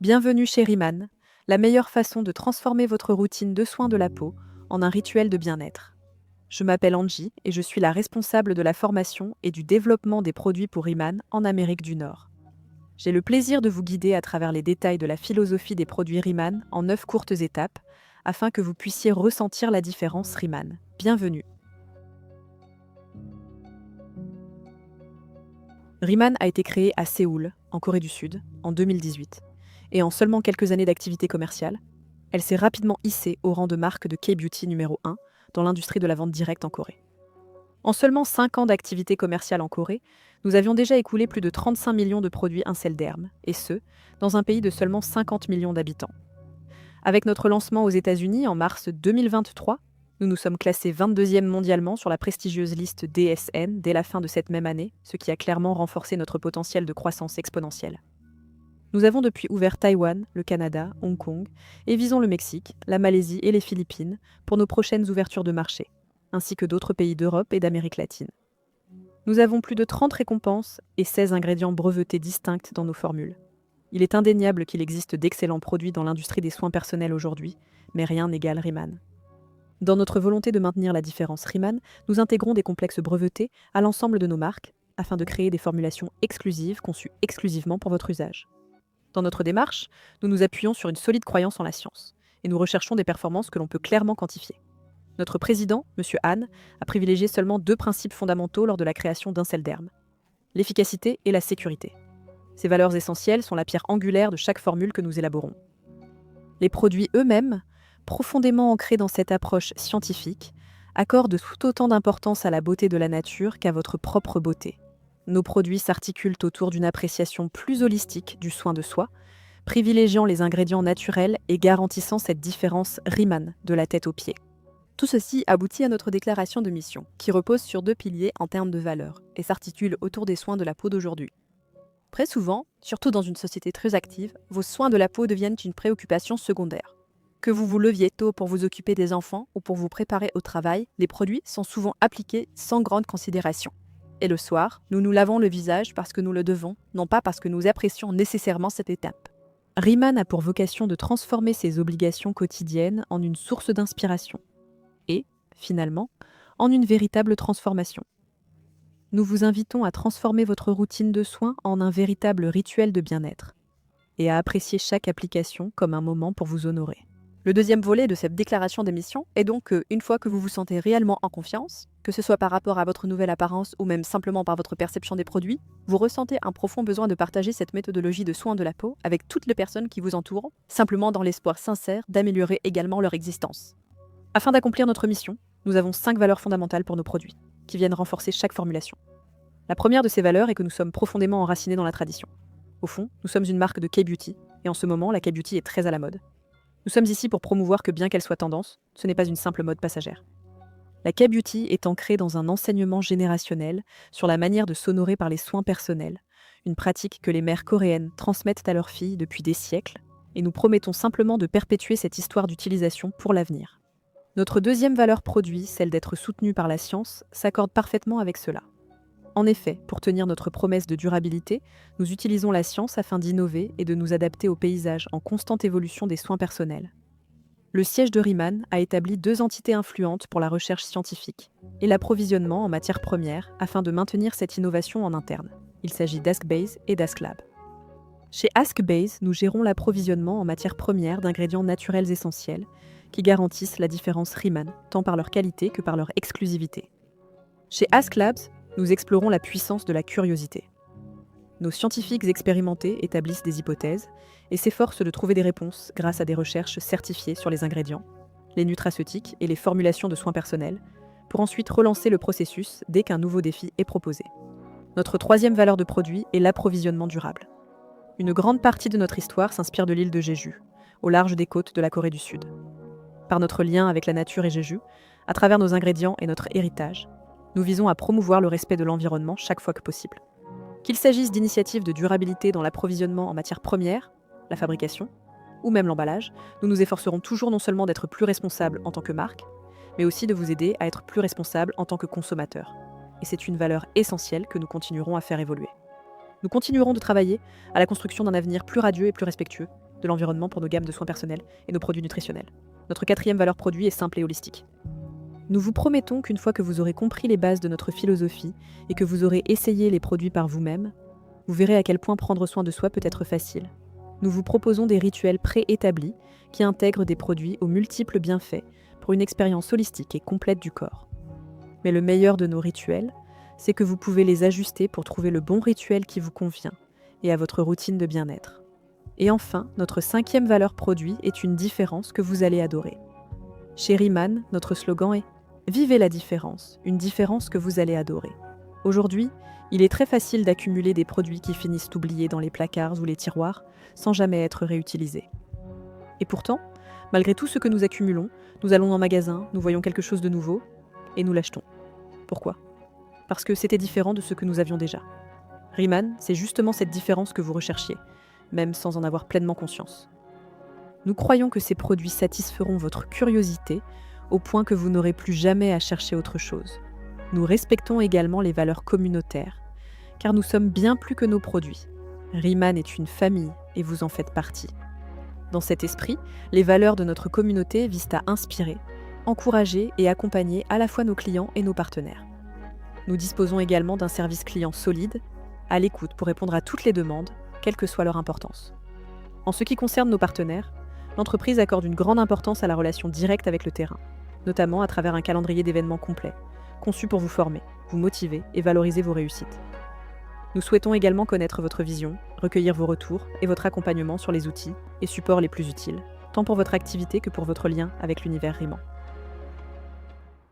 Bienvenue chez Riemann, la meilleure façon de transformer votre routine de soins de la peau en un rituel de bien-être. Je m'appelle Angie et je suis la responsable de la formation et du développement des produits pour Riemann en Amérique du Nord. J'ai le plaisir de vous guider à travers les détails de la philosophie des produits Riemann en 9 courtes étapes afin que vous puissiez ressentir la différence Riemann. Bienvenue. Riemann a été créé à Séoul, en Corée du Sud, en 2018. Et en seulement quelques années d'activité commerciale, elle s'est rapidement hissée au rang de marque de K-Beauty numéro 1 dans l'industrie de la vente directe en Corée. En seulement 5 ans d'activité commerciale en Corée, nous avions déjà écoulé plus de 35 millions de produits Inselderm, et ce, dans un pays de seulement 50 millions d'habitants. Avec notre lancement aux États-Unis en mars 2023, nous nous sommes classés 22e mondialement sur la prestigieuse liste DSN dès la fin de cette même année, ce qui a clairement renforcé notre potentiel de croissance exponentielle. Nous avons depuis ouvert Taïwan, le Canada, Hong Kong, et visons le Mexique, la Malaisie et les Philippines pour nos prochaines ouvertures de marché, ainsi que d'autres pays d'Europe et d'Amérique latine. Nous avons plus de 30 récompenses et 16 ingrédients brevetés distincts dans nos formules. Il est indéniable qu'il existe d'excellents produits dans l'industrie des soins personnels aujourd'hui, mais rien n'égale Riemann. Dans notre volonté de maintenir la différence Riemann, nous intégrons des complexes brevetés à l'ensemble de nos marques afin de créer des formulations exclusives conçues exclusivement pour votre usage. Dans notre démarche, nous nous appuyons sur une solide croyance en la science et nous recherchons des performances que l'on peut clairement quantifier. Notre président, M. Han, a privilégié seulement 2 principes fondamentaux lors de la création d'Inselderm: l'efficacité et la sécurité. Ces valeurs essentielles sont la pierre angulaire de chaque formule que nous élaborons. Les produits eux-mêmes, profondément ancrés dans cette approche scientifique, accordent tout autant d'importance à la beauté de la nature qu'à votre propre beauté. Nos produits s'articulent autour d'une appréciation plus holistique du soin de soi, privilégiant les ingrédients naturels et garantissant cette différence Riemann de la tête aux pieds. Tout ceci aboutit à notre déclaration de mission, qui repose sur 2 piliers en termes de valeur et s'articule autour des soins de la peau d'aujourd'hui. Très souvent, surtout dans une société très active, vos soins de la peau deviennent une préoccupation secondaire. Que vous vous leviez tôt pour vous occuper des enfants ou pour vous préparer au travail, les produits sont souvent appliqués sans grande considération. Et le soir, nous nous lavons le visage parce que nous le devons, non pas parce que nous apprécions nécessairement cette étape. Riemann a pour vocation de transformer ses obligations quotidiennes en une source d'inspiration. Et, finalement, en une véritable transformation. Nous vous invitons à transformer votre routine de soins en un véritable rituel de bien-être et à apprécier chaque application comme un moment pour vous honorer. Le deuxième volet de cette déclaration d'émission est donc qu'une fois que vous vous sentez réellement en confiance, que ce soit par rapport à votre nouvelle apparence ou même simplement par votre perception des produits, vous ressentez un profond besoin de partager cette méthodologie de soins de la peau avec toutes les personnes qui vous entourent, simplement dans l'espoir sincère d'améliorer également leur existence. Afin d'accomplir notre mission, nous avons 5 valeurs fondamentales pour nos produits, qui viennent renforcer chaque formulation. La première de ces valeurs est que nous sommes profondément enracinés dans la tradition. Au fond, nous sommes une marque de K-Beauty, et en ce moment, la K-Beauty est très à la mode. Nous sommes ici pour promouvoir que bien qu'elle soit tendance, ce n'est pas une simple mode passagère. La K-Beauty est ancrée dans un enseignement générationnel sur la manière de s'honorer par les soins personnels, une pratique que les mères coréennes transmettent à leurs filles depuis des siècles, et nous promettons simplement de perpétuer cette histoire d'utilisation pour l'avenir. Notre deuxième valeur produit, celle d'être soutenue par la science, s'accorde parfaitement avec cela. En effet, pour tenir notre promesse de durabilité, nous utilisons la science afin d'innover et de nous adapter au paysage en constante évolution des soins personnels. Le siège de Riemann a établi 2 entités influentes pour la recherche scientifique et l'approvisionnement en matières premières afin de maintenir cette innovation en interne. Il s'agit d'AskBase et d'AskLab. Chez AskBase, nous gérons l'approvisionnement en matières premières d'ingrédients naturels essentiels qui garantissent la différence Riemann, tant par leur qualité que par leur exclusivité. Chez AskLabs, nous explorons la puissance de la curiosité. Nos scientifiques expérimentés établissent des hypothèses et s'efforcent de trouver des réponses grâce à des recherches certifiées sur les ingrédients, les nutraceutiques et les formulations de soins personnels, pour ensuite relancer le processus dès qu'un nouveau défi est proposé. Notre troisième valeur de produit est l'approvisionnement durable. Une grande partie de notre histoire s'inspire de l'île de Jeju, au large des côtes de la Corée du Sud. Par notre lien avec la nature et Jeju, à travers nos ingrédients et notre héritage, nous visons à promouvoir le respect de l'environnement chaque fois que possible. Qu'il s'agisse d'initiatives de durabilité dans l'approvisionnement en matières premières, la fabrication, ou même l'emballage, nous nous efforcerons toujours non seulement d'être plus responsables en tant que marque, mais aussi de vous aider à être plus responsables en tant que consommateurs. Et c'est une valeur essentielle que nous continuerons à faire évoluer. Nous continuerons de travailler à la construction d'un avenir plus radieux et plus respectueux, de l'environnement pour nos gammes de soins personnels et nos produits nutritionnels. Notre quatrième valeur produit est simple et holistique. Nous vous promettons qu'une fois que vous aurez compris les bases de notre philosophie et que vous aurez essayé les produits par vous-même, vous verrez à quel point prendre soin de soi peut être facile. Nous vous proposons des rituels préétablis qui intègrent des produits aux multiples bienfaits pour une expérience holistique et complète du corps. Mais le meilleur de nos rituels, c'est que vous pouvez les ajuster pour trouver le bon rituel qui vous convient et à votre routine de bien-être. Et enfin, notre cinquième valeur produit est une différence que vous allez adorer. Chez Riemann, notre slogan est « Vivez la différence, une différence que vous allez adorer ». Aujourd'hui, il est très facile d'accumuler des produits qui finissent oubliés dans les placards ou les tiroirs sans jamais être réutilisés. Et pourtant, malgré tout ce que nous accumulons, nous allons en magasin, nous voyons quelque chose de nouveau et nous l'achetons. Pourquoi ? Parce que c'était différent de ce que nous avions déjà. Riemann, c'est justement cette différence que vous recherchiez, même sans en avoir pleinement conscience. Nous croyons que ces produits satisferont votre curiosité au point que vous n'aurez plus jamais à chercher autre chose. Nous respectons également les valeurs communautaires, car nous sommes bien plus que nos produits. Riemann est une famille et vous en faites partie. Dans cet esprit, les valeurs de notre communauté visent à inspirer, encourager et accompagner à la fois nos clients et nos partenaires. Nous disposons également d'un service client solide, à l'écoute pour répondre à toutes les demandes, quelle que soit leur importance. En ce qui concerne nos partenaires, l'entreprise accorde une grande importance à la relation directe avec le terrain, notamment à travers un calendrier d'événements complet, conçu pour vous former, vous motiver et valoriser vos réussites. Nous souhaitons également connaître votre vision, recueillir vos retours et votre accompagnement sur les outils et supports les plus utiles, tant pour votre activité que pour votre lien avec l'univers Riemann.